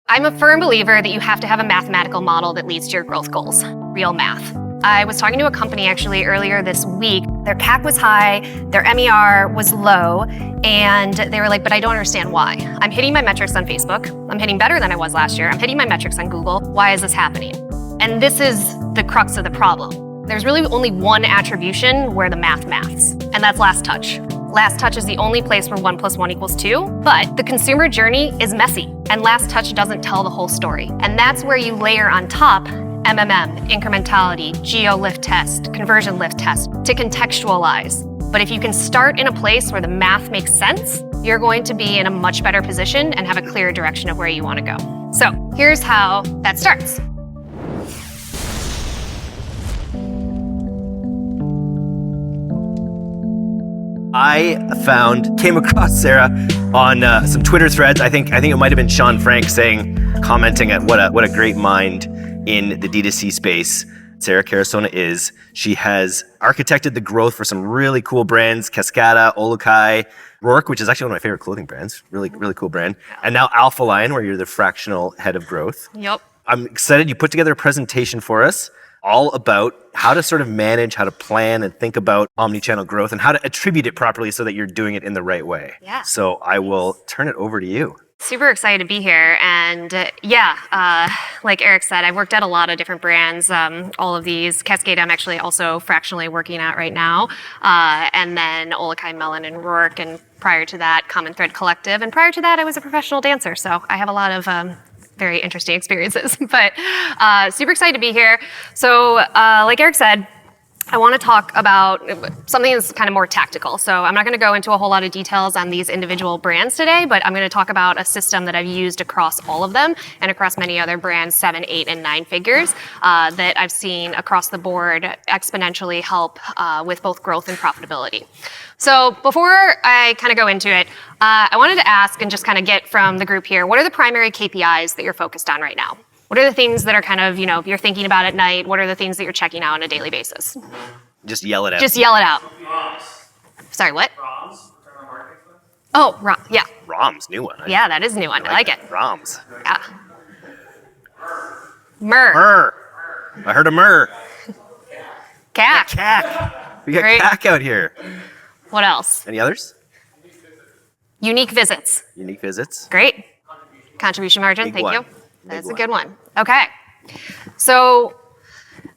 I'm a firm believer that you have to have a mathematical model that leads to your growth goals, real math. I was talking to a company actually earlier this week. Their CAC was high, their MER was low, and they were like, but I don't understand why. I'm hitting my metrics on Facebook. I'm hitting better than I was last year. I'm hitting my metrics on Google. Why is this happening? And this is the crux of the problem. There's really only one attribution where the math maths, and that's last touch. Last touch is the only place where 1 + 1 = 2, but the consumer journey is messy, and last touch doesn't tell the whole story. And that's where you layer on top MMM, incrementality, geo lift test, conversion lift test to contextualize. But if you can start in a place where the math makes sense, you're going to be in a much better position and have a clear direction of where you want to go. So here's how that starts. I came across Sarah on some Twitter threads. I think it might have been Sean Frank commenting at what a great mind in the D2C space Sarah Carusona is. She has architected the growth for some really cool brands, Cascada, Olukai, Roark, which is actually one of my favorite clothing brands, really cool brand. And now Alpha Line, where you're the fractional head of growth. Yep. I'm excited you put together a presentation for us all about how to sort of manage, how to plan and think about omni-channel growth and how to attribute it properly so that you're doing it in the right way. Yeah. So I will turn it over to you. Super excited to be here. And like Eric said, I've worked at a lot of different brands, all of these. Cascade, I'm actually also fractionally working at right now. And then Olukai, Melon, and Roark. And prior to that, Common Thread Collective. And prior to that, I was a professional dancer. So I have a lot of very interesting experiences, but super excited to be here. So like Eric said, I want to talk about something that's kind of more tactical. So I'm not going to go into a whole lot of details on these individual brands today, but I'm going to talk about a system that I've used across all of them and across many other brands, 7, 8, and 9 figures, that I've seen across the board exponentially help with both growth and profitability. So before I kind of go into it, I wanted to ask and just kind of get from the group here, what are the primary KPIs that you're focused on right now? What are the things that are kind of, you're thinking about at night? What are the things that you're checking out on a daily basis? Just yell it out. Just yell it out. ROMs. Sorry, what? ROMs, return on marketing spend. Oh, yeah. ROMs, new one. Yeah, that is a new one. I like it. ROMs. Yeah. Myrrh. Myrrh. I heard a myrrh. CAC. CAC. We got Great. CAC out here. What else? Any others? Unique visits. Unique visits. Great. Contribution margin. Big Thank one. you. Big That's a one. good one. Okay. So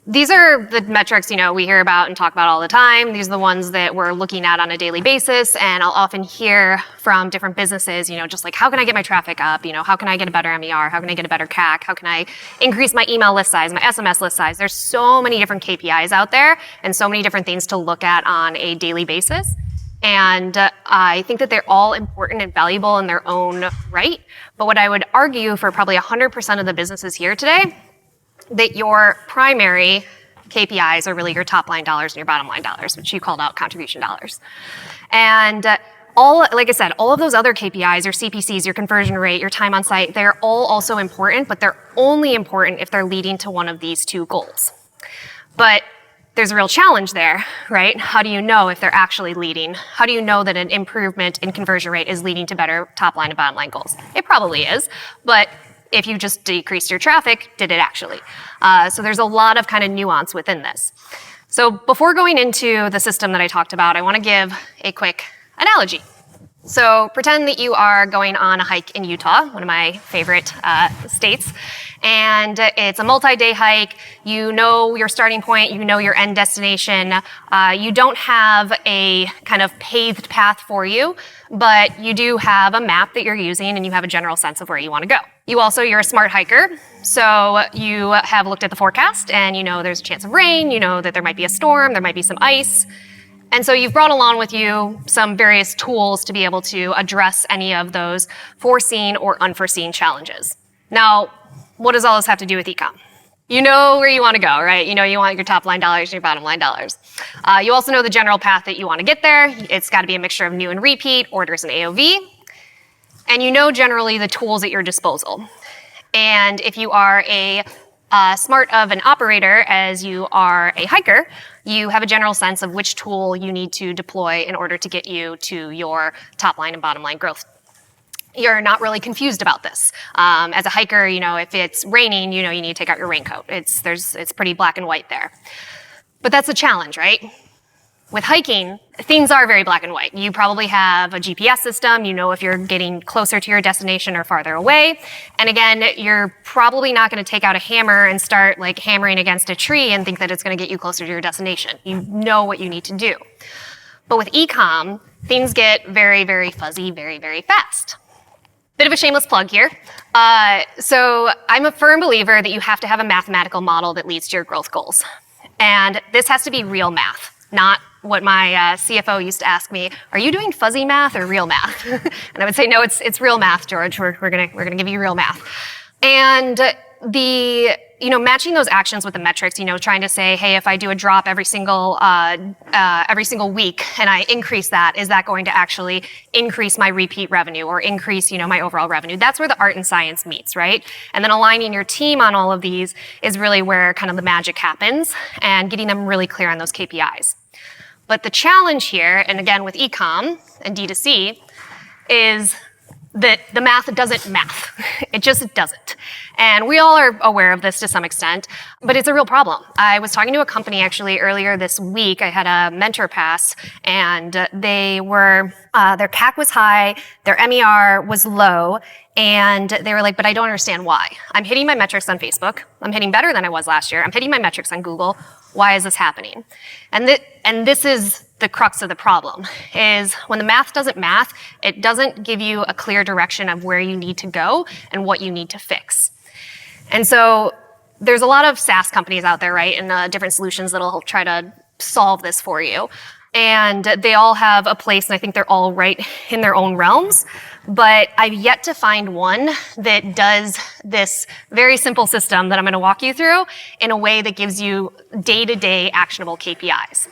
these are the metrics, we hear about and talk about all the time. These are the ones that we're looking at on a daily basis. And I'll often hear from different businesses, just like, how can I get my traffic up? How can I get a better MER? How can I get a better CAC? How can I increase my email list size, my SMS list size? There's so many different KPIs out there and so many different things to look at on a daily basis. And I think that they're all important and valuable in their own right. But what I would argue for probably 100% of the businesses here today, that your primary KPIs are really your top line dollars and your bottom line dollars, which you called out contribution dollars. And like I said, all of those other KPIs, your CPCs, your conversion rate, your time on site, they're all also important, but they're only important if they're leading to one of these two goals. But there's a real challenge there, right? How do you know if they're actually leading? How do you know that an improvement in conversion rate is leading to better top line and bottom line goals? It probably is, but if you just decreased your traffic, did it actually? So there's a lot of kind of nuance within this. So before going into the system that I talked about, I want to give a quick analogy. So pretend that you are going on a hike in Utah, one of my favorite states, and it's a multi-day hike. You know your starting point, you know your end destination. You don't have a kind of paved path for you, but you do have a map that you're using and you have a general sense of where you want to go. You're a smart hiker, so you have looked at the forecast and you know there's a chance of rain, you know that there might be a storm, there might be some ice. And so you've brought along with you some various tools to be able to address any of those foreseen or unforeseen challenges. Now, what does all this have to do with ecom? You know where you want to go, right? You know you want your top line dollars and your bottom line dollars. You also know the general path that you want to get there. It's got to be a mixture of new and repeat, orders and AOV. And you know generally the tools at your disposal. And if you are a smart of an operator as you are a hiker, you have a general sense of which tool you need to deploy in order to get you to your top line and bottom line growth. you're not really confused about this. As a hiker, if it's raining, you need to take out your raincoat. It's pretty black and white there. But that's the challenge, right? With hiking, things are very black and white. You probably have a GPS system. You know if you're getting closer to your destination or farther away. And again, you're probably not going to take out a hammer and start like hammering against a tree and think that it's going to get you closer to your destination. You know what you need to do. But with ecom, things get very, very fuzzy, very, very fast. Bit of a shameless plug here. So I'm a firm believer that you have to have a mathematical model that leads to your growth goals. And this has to be real math, not what my CFO used to ask me, are you doing fuzzy math or real math? And I would say, no, it's real math, George. We're gonna give you real math. And matching those actions with the metrics, trying to say, hey, if I do a drop every single week and I increase that, is that going to actually increase my repeat revenue or increase, my overall revenue? That's where the art and science meets, right? And then aligning your team on all of these is really where kind of the magic happens and getting them really clear on those KPIs. But the challenge here, and again with ecom and D2C, is that the math doesn't math. It just doesn't. And we all are aware of this to some extent, but it's a real problem. I was talking to a company actually earlier this week. I had a mentor pass, and they were, their CAC was high, their MER was low, and they were like, but I don't understand why. I'm hitting my metrics on Facebook. I'm hitting better than I was last year. I'm hitting my metrics on Google. Why is this happening? And this is the crux of the problem, is when the math doesn't math, it doesn't give you a clear direction of where you need to go and what you need to fix. And so there's a lot of SaaS companies out there, right, and different solutions that'll try to solve this for you. And they all have a place, and I think they're all right in their own realms. But I've yet to find one that does this very simple system that I'm going to walk you through in a way that gives you day-to-day actionable KPIs.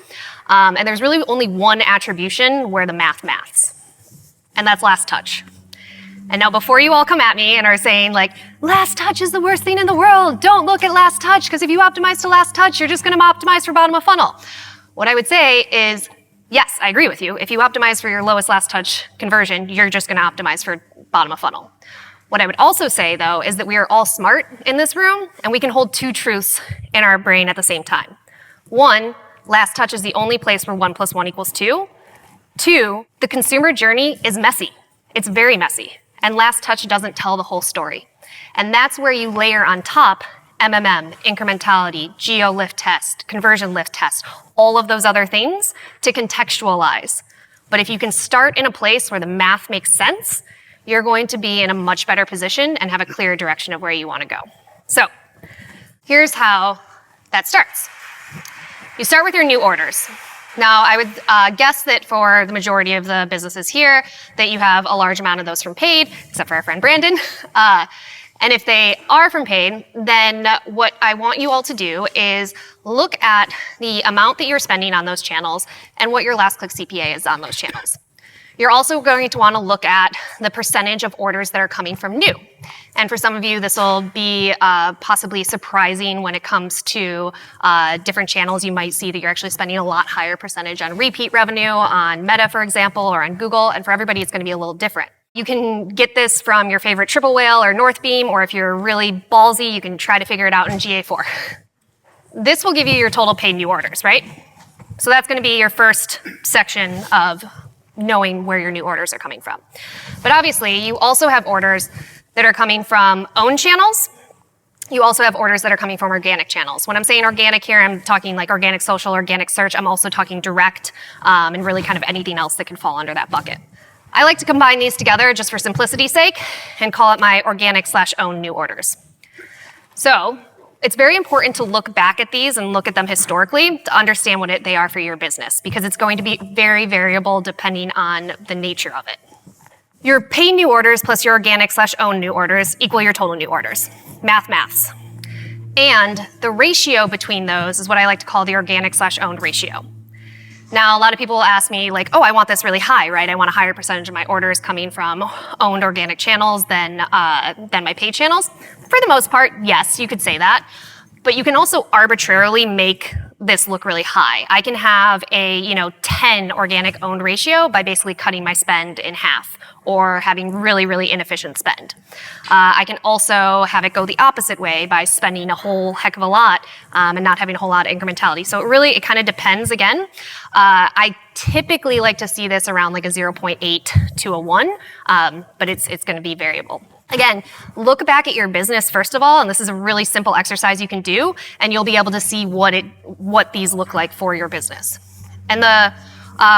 And there's really only one attribution where the math maths, and that's last touch. And now before you all come at me and are saying like, last touch is the worst thing in the world, don't look at last touch, because if you optimize to last touch, you're just going to optimize for bottom of funnel. What I would say is, yes, I agree with you. If you optimize for your lowest last touch conversion, you're just going to optimize for bottom of funnel. What I would also say, though, is that we are all smart in this room, and we can hold two truths in our brain at the same time. One, last touch is the only place where 1 + 1 = 2. Two, the consumer journey is messy. It's very messy, and last touch doesn't tell the whole story. And that's where you layer on top MMM, incrementality, geo lift test, conversion lift test, all of those other things to contextualize. But if you can start in a place where the math makes sense, you're going to be in a much better position and have a clear direction of where you want to go. So here's how that starts. You start with your new orders. Now, I would guess that for the majority of the businesses here, that you have a large amount of those from paid, except for our friend Brandon. And if they are from paid, then what I want you all to do is look at the amount that you're spending on those channels and what your last click CPA is on those channels. You're also going to want to look at the percentage of orders that are coming from new. And for some of you, this will be possibly surprising when it comes to different channels. You might see that you're actually spending a lot higher percentage on repeat revenue on Meta, for example, or on Google. And for everybody, it's going to be a little different. You can get this from your favorite Triple Whale or Northbeam, or if you're really ballsy, you can try to figure it out in GA4. This will give you your total paid new orders, right? So that's going to be your first section of knowing where your new orders are coming from. But obviously, you also have orders that are coming from owned channels. You also have orders that are coming from organic channels. When I'm saying organic here, I'm talking like organic social, organic search. I'm also talking direct, and really kind of anything else that can fall under that bucket. I like to combine these together just for simplicity's sake and call it my organic/owned new orders. So it's very important to look back at these and look at them historically to understand what they are for your business, because it's going to be very variable depending on the nature of it. Your paid new orders plus your organic/owned new orders equal your total new orders. Maths. And the ratio between those is what I like to call the organic/owned ratio. Now, a lot of people will ask me like, oh, I want this really high, right? I want a higher percentage of my orders coming from owned organic channels than my paid channels. For the most part, yes, you could say that. But you can also arbitrarily make this look really high. I can have a 10 organic owned ratio by basically cutting my spend in half or having really, really inefficient spend. I can also have it go the opposite way by spending a whole heck of a lot and not having a whole lot of incrementality. So it kind of depends again. I typically like to see this around like a 0.8 to a 1, but it's going to be variable. Again, look back at your business first of all, and this is a really simple exercise you can do, and you'll be able to see what these look like for your business. And the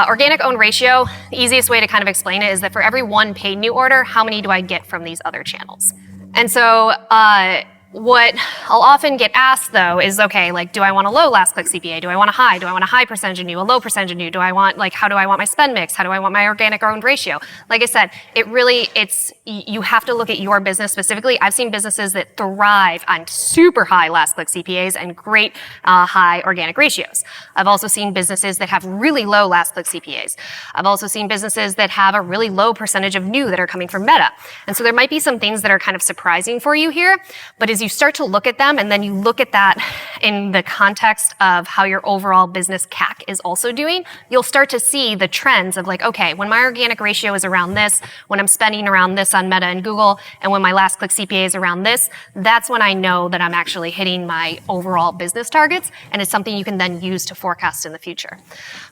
organic owned ratio, the easiest way to kind of explain it is that for every one paid new order, how many do I get from these other channels? And so what I'll often get asked though is, okay, like, do I want a low last click CPA? Do I want a high? Do I want a high percentage of new, a low percentage of new? Do I want, like, how do I want my spend mix? How do I want my organic owned ratio? Like I said, you have to look at your business specifically. I've seen businesses that thrive on super high last click CPAs and great high organic ratios. I've also seen businesses that have really low last click CPAs. I've also seen businesses that have a really low percentage of new that are coming from Meta. And so there might be some things that are kind of surprising for you here, but as you start to look at them and then you look at that in the context of how your overall business CAC is also doing, you'll start to see the trends of like, okay, when my organic ratio is around this, when I'm spending around this on Meta and Google, and when my last click CPA is around this, that's when I know that I'm actually hitting my overall business targets, and it's something you can then use to forecast in the future.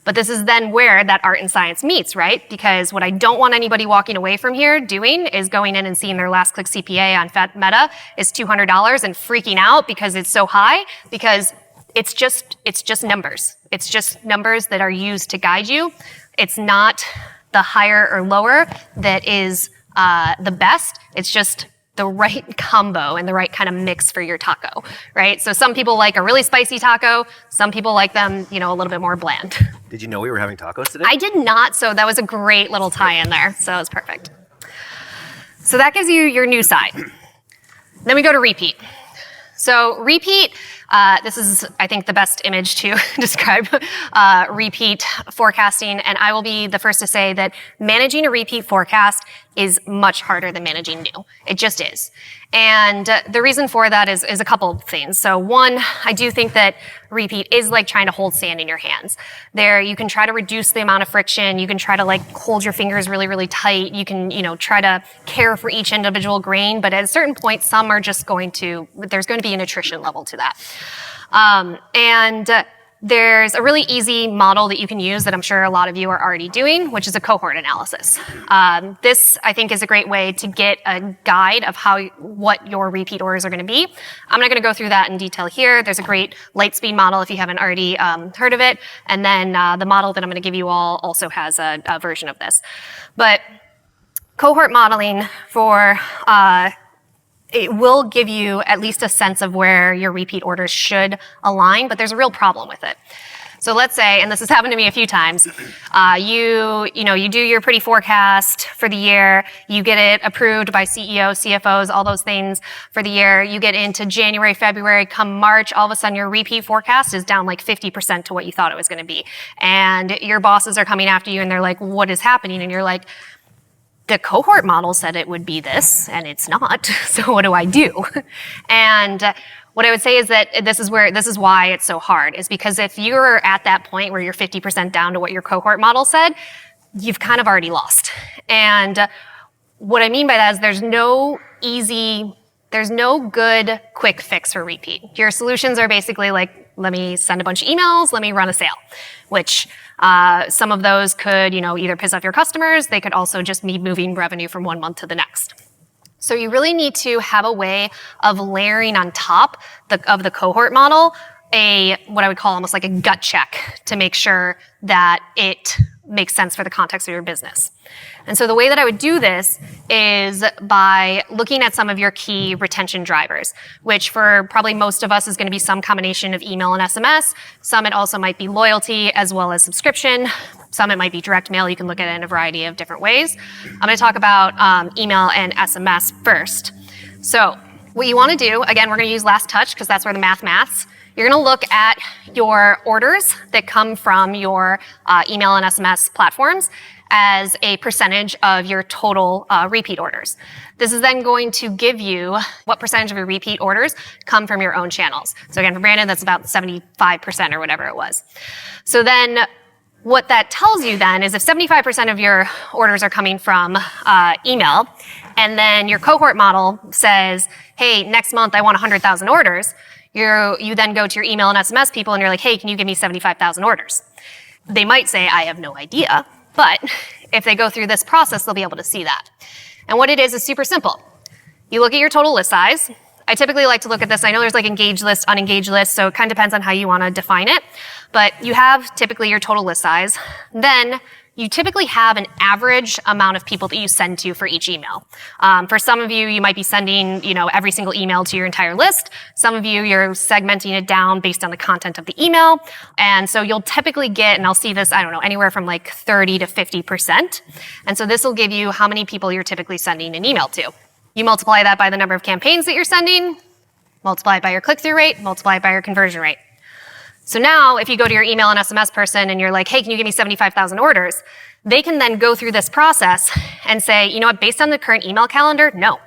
But this is then where that art and science meets, right? Because what I don't want anybody walking away from here doing is going in and seeing their last click CPA on Meta is $200 and freaking out because it's so high, because it's just numbers. It's just numbers that are used to guide you. It's not the higher or lower that is the best. It's just the right combo and the right kind of mix for your taco, right? So some people like a really spicy taco. Some people like them, a little bit more bland. Did you know we were having tacos today? I did not, so that was a great little tie-in there. So it was perfect. So that gives you your new side. Then we go to repeat. So repeat, this is, I think, the best image to describe repeat forecasting. And I will be the first to say that managing a repeat forecast is much harder than managing new. It just is. And the reason for that is a couple of things. So one, I do think that repeat is like trying to hold sand in your hands. There, you can try to reduce the amount of friction. You can try to like hold your fingers really, really tight. You can, try to care for each individual grain. But at a certain point, some are just there's going to be an attrition level to that. There's a really easy model that you can use that I'm sure a lot of you are already doing, which is a cohort analysis. This, I think, is a great way to get a guide of what your repeat orders are going to be. I'm not going to go through that in detail here. There's a great Lightspeed model if you haven't already heard of it. And then the model that I'm going to give you all also has a version of this. But cohort modeling it will give you at least a sense of where your repeat orders should align, but there's a real problem with it. So let's say, and this has happened to me a few times, you do your pretty forecast for the year, you get it approved by CEOs, CFOs, all those things for the year, you get into January, February, come March, all of a sudden your repeat forecast is down like 50% to what you thought it was going to be. And your bosses are coming after you and they're like, what is happening? And you're like, the cohort model said it would be this, and it's not. So what do I do? And what I would say is that this is why it's so hard, is because if you're at that point where you're 50% down to what your cohort model said, you've kind of already lost. And what I mean by that is there's no good quick fix for repeat. Your solutions are basically like, let me send a bunch of emails, let me run a sale, which some of those could, either piss off your customers. They could also just be moving revenue from one month to the next. So you really need to have a way of layering on top of the cohort model what I would call almost like a gut check to make sure that it makes sense for the context of your business. And so the way that I would do this is by looking at some of your key retention drivers, which for probably most of us is going to be some combination of email and SMS. Some it also might be loyalty as well as subscription. Some it might be direct mail. You can look at it in a variety of different ways. I'm going to talk about email and SMS first. So what you want to do, again, we're going to use last touch because that's where the maths. You're going to look at your orders that come from your email and SMS platforms, as a percentage of your total repeat orders. This is then going to give you what percentage of your repeat orders come from your own channels. So again, for Brandon, that's about 75% or whatever it was. So then what that tells you then is if 75% of your orders are coming from email, and then your cohort model says, hey, next month I want 100,000 orders, you then go to your email and SMS people and you're like, hey, can you give me 75,000 orders? They might say, I have no idea, but if they go through this process, they'll be able to see that. And what it is super simple. You look at your total list size. I typically like to look at this. I know there's like engaged list, unengaged list, so it kind of depends on how you want to define it. But you have typically your total list size. Then you typically have an average amount of people that you send to for each email. For some of you, you might be sending, every single email to your entire list. Some of you, you're segmenting it down based on the content of the email. And so you'll typically get, and I'll see this, anywhere from like 30 to 50%. And so this will give you how many people you're typically sending an email to. You multiply that by the number of campaigns that you're sending, multiply it by your click-through rate, multiply it by your conversion rate. So now if you go to your email and SMS person and you're like, hey, can you give me 75,000 orders? They can then go through this process and say, you know what, based on the current email calendar, no.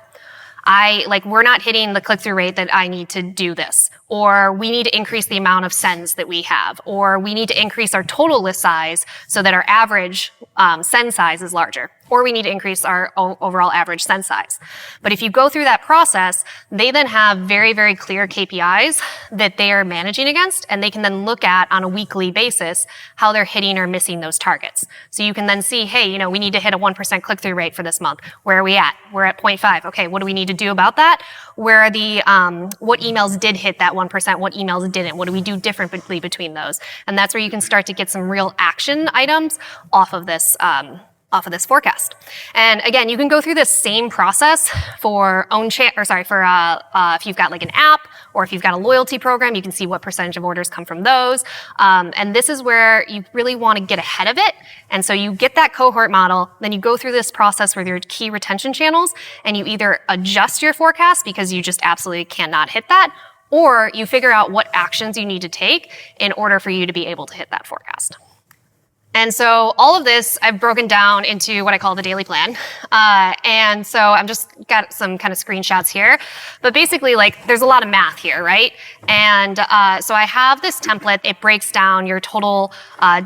We're not hitting the click-through rate that I need to do this. Or we need to increase the amount of sends that we have. Or we need to increase our total list size so that our average send size is larger. Or we need to increase our overall average send size. But if you go through that process, they then have very, very clear KPIs that they are managing against, and they can then look at on a weekly basis how they're hitting or missing those targets. So you can then see, hey, we need to hit a 1% click-through rate for this month. Where are we at? We're at 0.5. Okay, what do we need to do about that? Where are the, what emails did hit that 1%? What emails didn't? What do we do differently between those? And that's where you can start to get some real action items off of this forecast. And again, you can go through this same process for if you've got like an app or if you've got a loyalty program, you can see what percentage of orders come from those. And this is where you really want to get ahead of it. And so you get that cohort model, then you go through this process with your key retention channels, and you either adjust your forecast because you just absolutely cannot hit that, or you figure out what actions you need to take in order for you to be able to hit that forecast. And so all of this I've broken down into what I call the daily plan. And so I'm just got some kind of screenshots here. But basically, there's a lot of math here, right? And so I have this template. It breaks down your total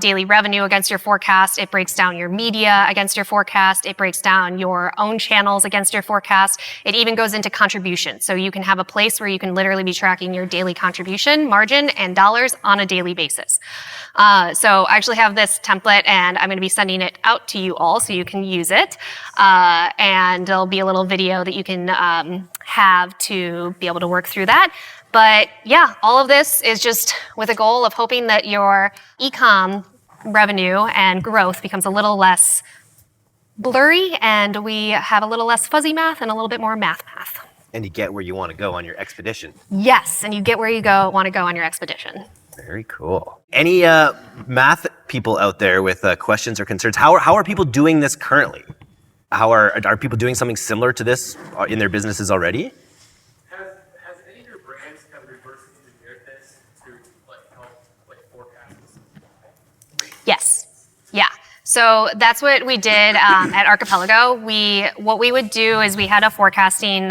daily revenue against your forecast. It breaks down your media against your forecast. It breaks down your own channels against your forecast. It even goes into contribution. So you can have a place where you can literally be tracking your daily contribution, margin, and dollars on a daily basis. So I actually have this template, and I'm going to be sending it out to you all so you can use it. And there'll be a little video that you can have to be able to work through that. But yeah, all of this is just with a goal of hoping that your ecom revenue and growth becomes a little less blurry, and we have a little less fuzzy math and a little bit more math. And you get where you want to go on your expedition. Yes, and you get where you want to go on your expedition. Very cool. Any math people out there with questions or concerns? How are people doing this currently? Are people doing something similar to this in their businesses already? Has any of your brands kind of reverse engineered this to help forecast? Yes. Yeah. So that's what we did at Archipelago. What we would do is we had a forecasting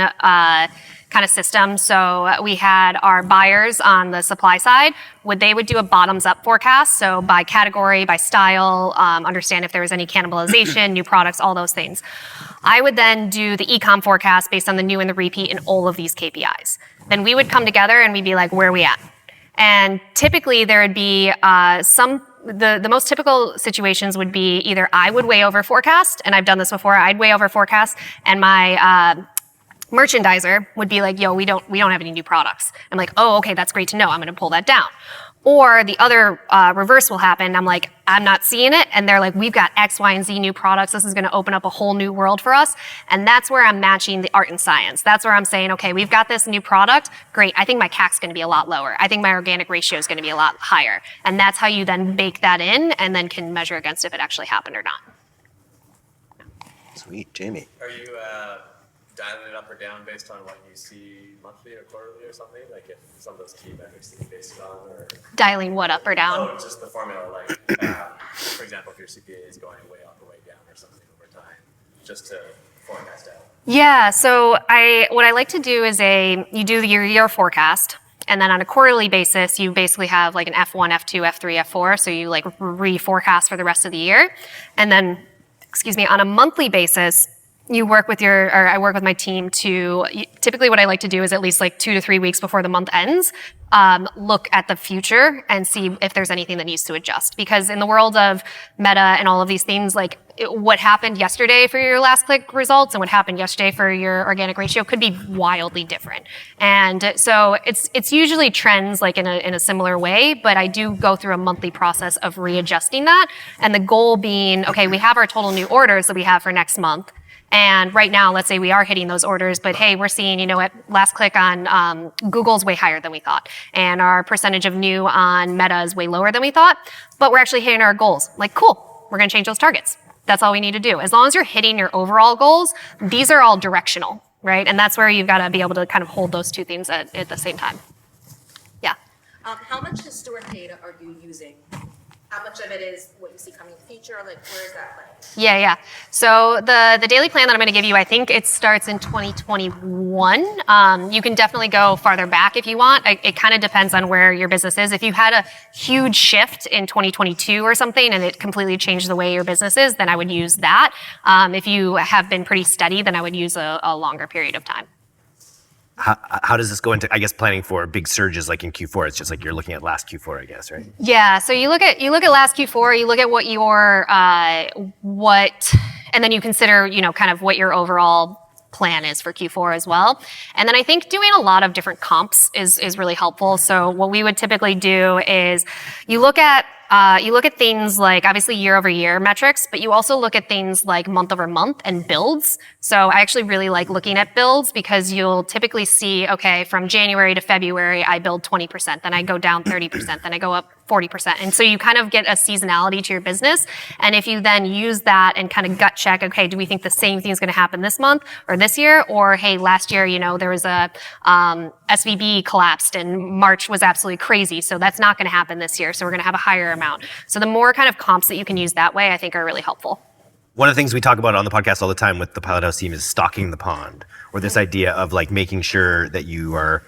kind of system. So we had our buyers on the supply side. They would do a bottoms-up forecast. So by category, by style, understand if there was any cannibalization, new products, all those things. I would then do the ecom forecast based on the new and the repeat in all of these KPIs. Then we would come together and we'd be like, where are we at? And typically there would be the most typical situations would be either I would way over forecast, and I've done this before, I'd way over forecast, and my merchandiser would be like, yo, we don't have any new products. I'm like, oh, okay, that's great to know. I'm going to pull that down. Or the other reverse will happen. I'm like, I'm not seeing it. And they're like, we've got X, Y, and Z new products. This is going to open up a whole new world for us. And that's where I'm matching the art and science. That's where I'm saying, okay, we've got this new product. Great. I think my CAC's going to be a lot lower. I think my organic ratio is going to be a lot higher. And that's how you then bake that in and then can measure against if it actually happened or not. Sweet. Jamie. Are you dialing it up or down based on what you see monthly or quarterly or something? Like if some of those key metrics that you base it on, or Dialing what up or down? just the formula. For example, if your CPA is going way up or way down. or something over time, just to forecast out? Yeah, so what I like to do is you do your year forecast, and then on a quarterly basis, you basically have like an F1, F2, F3, F4, so you like reforecast for the rest of the year. And then, on a monthly basis, I work with my team to, typically what I like to do is at least like 2 to 3 weeks before the month ends, look at the future and see if there's anything that needs to adjust. Because in the world of meta and all of these things, like what happened yesterday for your last click results and what happened yesterday for your organic ratio could be wildly different. And so it's usually trends like in a similar way, but I do go through a monthly process of readjusting that. And the goal being, okay, we have our total new orders that we have for next month. And right now, let's say we are hitting those orders, but hey, we're seeing, at last click on Google's way higher than we thought. And our percentage of new on Meta is way lower than we thought, but we're actually hitting our goals. Like, cool, we're gonna change those targets. That's all we need to do. As long as you're hitting your overall goals, these are all directional, right? And that's where you've gotta be able to kind of hold those two things at the same time. Yeah. How much historic data are you using? How much of it is what you see coming in the future? Like, where is that like? Yeah. So the daily plan that I'm going to give you, I think it starts in 2021. You can definitely go farther back if you want. It kind of depends on where your business is. If you had a huge shift in 2022 or something and it completely changed the way your business is, then I would use that. If you have been pretty steady, then I would use a longer period of time. How does this go into, I guess, planning for big surges like in Q4? It's just like you're looking at last Q4, I guess, right? Yeah. So you look at last Q4. You look at and then you consider kind of what your overall plan is for Q4 as well. And then I think doing a lot of different comps is really helpful. So what we would typically do is you look at things like obviously year over year metrics, but you also look at things like month over month and builds. So I actually really like looking at builds because you'll typically see, okay, from January to February, I build 20%, then I go down 30%, then I go up 40%. And so you kind of get a seasonality to your business. And if you then use that and kind of gut check, okay, do we think the same thing is going to happen this month or this year? Or, hey, last year, there was a SVB collapsed and March was absolutely crazy. So that's not going to happen this year. So we're going to have a higher amount. So the more kind of comps that you can use that way, I think are really helpful. One of the things we talk about on the podcast all the time with the Pilot House team is stocking the pond, or this idea of like making sure that you are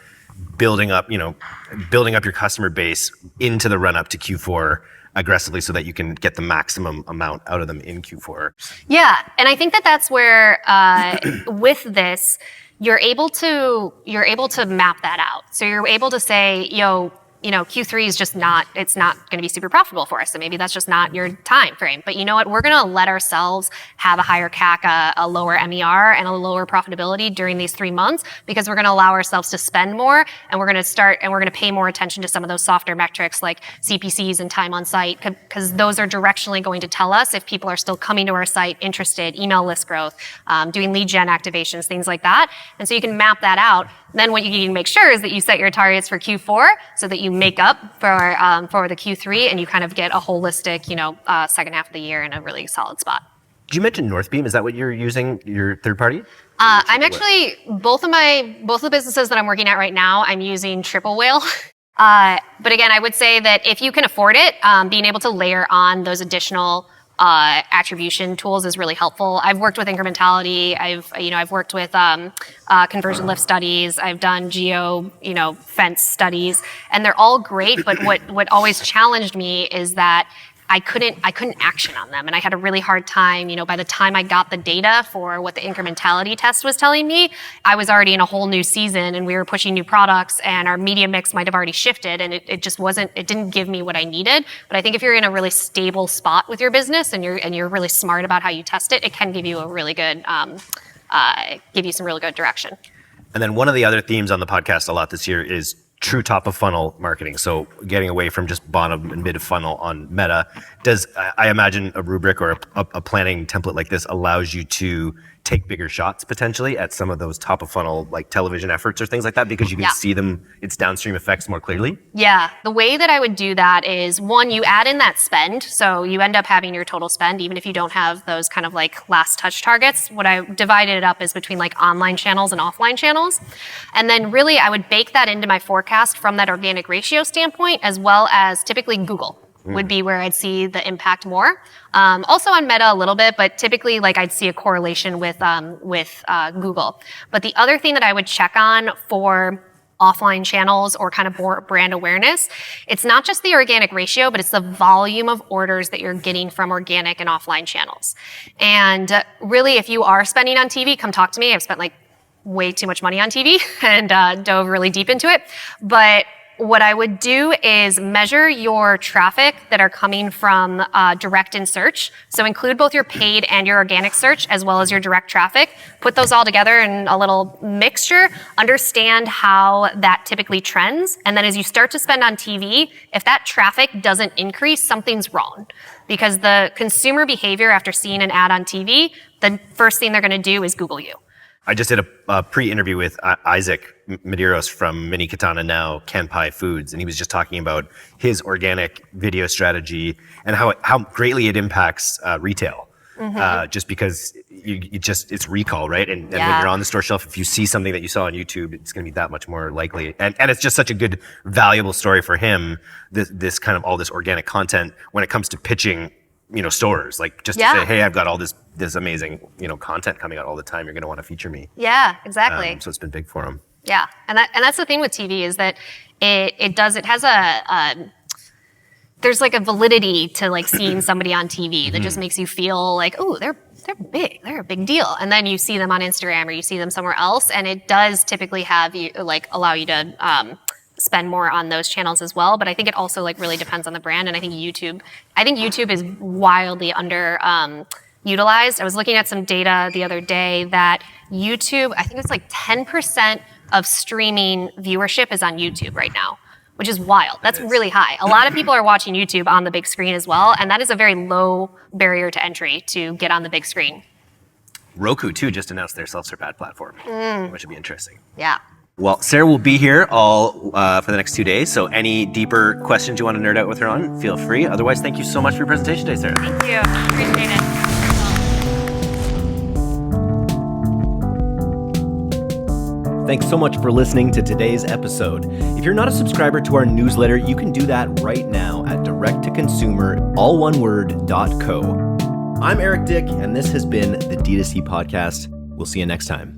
building up your customer base into the run up to Q4 aggressively so that you can get the maximum amount out of them in Q4. Yeah, and I think that's where with this, you're able to map that out. So you're able to say, Q3 is it's not going to be super profitable for us. So maybe that's just not your time frame. But you know what? We're going to let ourselves have a higher CAC, a lower MER, and a lower profitability during these 3 months because we're going to allow ourselves to spend more and we're going to pay more attention to some of those softer metrics like CPCs and time on site because those are directionally going to tell us if people are still coming to our site, interested, email list growth, doing lead gen activations, things like that. And so you can map that out. Then what you need to make sure is that you set your targets for Q4 so that you make up for the Q3 and you kind of get a holistic, second half of the year in a really solid spot. Did you mention Northbeam? Is that what you're using, your third party? I'm actually, both of the businesses that I'm working at right now, I'm using Triple Whale. But again, I would say that if you can afford it, being able to layer on those additional attribution tools is really helpful. I've worked with incrementality. I've worked with conversion lift studies. I've done geo, fence studies, and they're all great. But what always challenged me is that I couldn't action on them, and I had a really hard time. By the time I got the data for what the incrementality test was telling me, I was already in a whole new season, and we were pushing new products, and our media mix might have already shifted, and it just wasn't. It didn't give me what I needed. But I think if you're in a really stable spot with your business and you're really smart about how you test it, it can give you a really good, give you some really good direction. And then one of the other themes on the podcast a lot this year is true top of funnel marketing. So getting away from just bottom and mid of funnel on Meta. Does I imagine a rubric or a planning template like this allows you to take bigger shots potentially at some of those top of funnel like television efforts or things like that because you can see them, its downstream effects more clearly? Yeah. The way that I would do that is one, you add in that spend. So you end up having your total spend, even if you don't have those kind of like last touch targets. What I divided it up is between like online channels and offline channels. And then really I would bake that into my forecast from that organic ratio standpoint, as well as typically Google. would be where I'd see the impact more. Also on Meta a little bit, but typically like I'd see a correlation with Google. But the other thing that I would check on for offline channels or kind of brand awareness, it's not just the organic ratio, but it's the volume of orders that you're getting from organic and offline channels. And really, if you are spending on TV, come talk to me. I've spent like way too much money on TV and dove really deep into it. But what I would do is measure your traffic that are coming from direct in search. So include both your paid and your organic search as well as your direct traffic. Put those all together in a little mixture. Understand how that typically trends. And then as you start to spend on TV, if that traffic doesn't increase, something's wrong. Because the consumer behavior after seeing an ad on TV, the first thing they're going to do is Google you. I just did a pre-interview with Isaac Medeiros from Mini Katana, now Kanpai Foods, and he was just talking about his organic video strategy and how greatly it impacts retail. Just because it's recall, right? And when you're on the store shelf, if you see something that you saw on YouTube, it's going to be that much more likely. And it's just such a good, valuable story for him. This kind of all this organic content when it comes to pitching, stores, like just to say, hey, I've got all this amazing, content coming out all the time. You're going to want to feature me. Yeah, exactly. So it's been big for him. Yeah, and that's the thing with TV is that it has there's like a validity to like seeing somebody on TV that just makes you feel like, oh, they're big, they're a big deal. And then you see them on Instagram or you see them somewhere else, and it does typically have you like allow you to spend more on those channels as well. But I think it also like really depends on the brand. And I think YouTube is wildly under utilized. I was looking at some data the other day that YouTube, I think it's like 10% of streaming viewership is on YouTube right now, which is wild. That's really high. A lot of people are watching YouTube on the big screen as well, and that is a very low barrier to entry to get on the big screen. Roku too just announced their self-serve ad platform, which would be interesting. Yeah. Well, Sarah will be here all for the next 2 days, so any deeper questions you want to nerd out with her on, feel free. Otherwise, thank you so much for your presentation today, Sarah. Thank you. Appreciate it. Thanks so much for listening to today's episode. If you're not a subscriber to our newsletter, you can do that right now at directtoconsumer.co. I'm Eric Dick, and this has been the D2C Podcast. We'll see you next time.